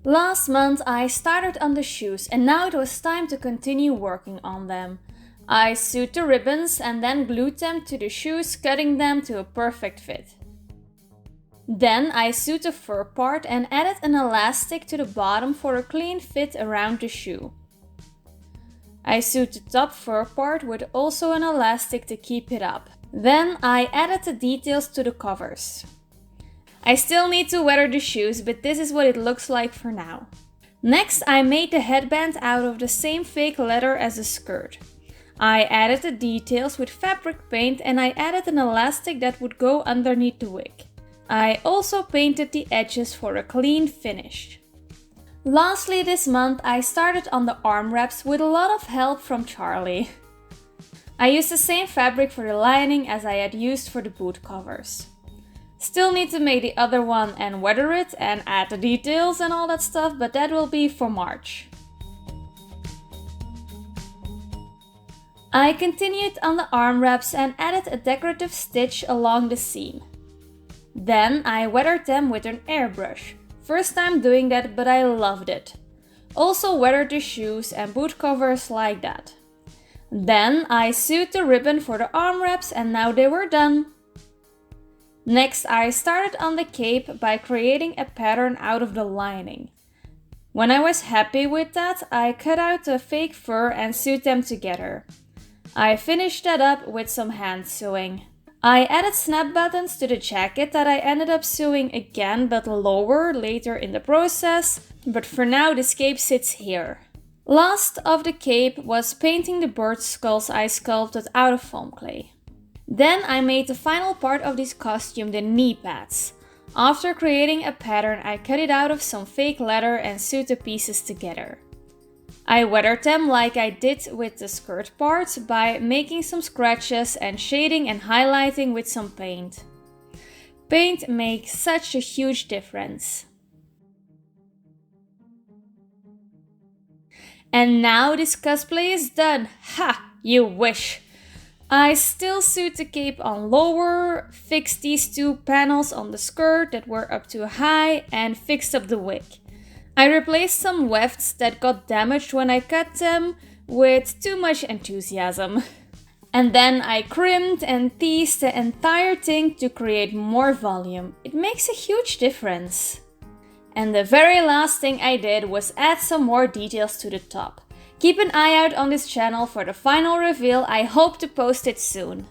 Last month I started on the shoes and now it was time to continue working on them. I sewed the ribbons and then glued them to the shoes, cutting them to a perfect fit. Then I sewed the fur part and added an elastic to the bottom for a clean fit around the shoe. I sewed the top fur part with also an elastic to keep it up. Then I added the details to the covers. I still need to weather the shoes, but this is what it looks like for now. Next, I made the headband out of the same fake leather as the skirt. I added the details with fabric paint and I added an elastic that would go underneath the wig. I also painted the edges for a clean finish. Lastly, this month I started on the arm wraps with a lot of help from Charlie. I used the same fabric for the lining as I had used for the boot covers. Still need to make the other one and weather it and add the details and all that stuff, but that will be for March. I continued on the arm wraps and added a decorative stitch along the seam. Then I weathered them with an airbrush. First time doing that, but I loved it. Also weathered the shoes and boot covers like that. Then I sewed the ribbon for the arm wraps and now they were done. Next, I started on the cape by creating a pattern out of the lining. When I was happy with that, I cut out the fake fur and sewed them together. I finished that up with some hand sewing. I added snap buttons to the jacket that I ended up sewing again but lower later in the process, but for now this cape sits here. Last of the cape was painting the bird skulls I sculpted out of foam clay. Then I made the final part of this costume, the knee pads. After creating a pattern, I cut it out of some fake leather and sewed the pieces together. I weathered them like I did with the skirt part by making some scratches and shading and highlighting with some paint. Paint makes such a huge difference. And now this cosplay is done. Ha! You wish! I still sewed the cape on lower, fixed these two panels on the skirt that were up too high and fixed up the wig. I replaced some wefts that got damaged when I cut them with too much enthusiasm. And then I crimped and teased the entire thing to create more volume. It makes a huge difference. And the very last thing I did was add some more details to the top. Keep an eye out on this channel for the final reveal. I hope to post it soon.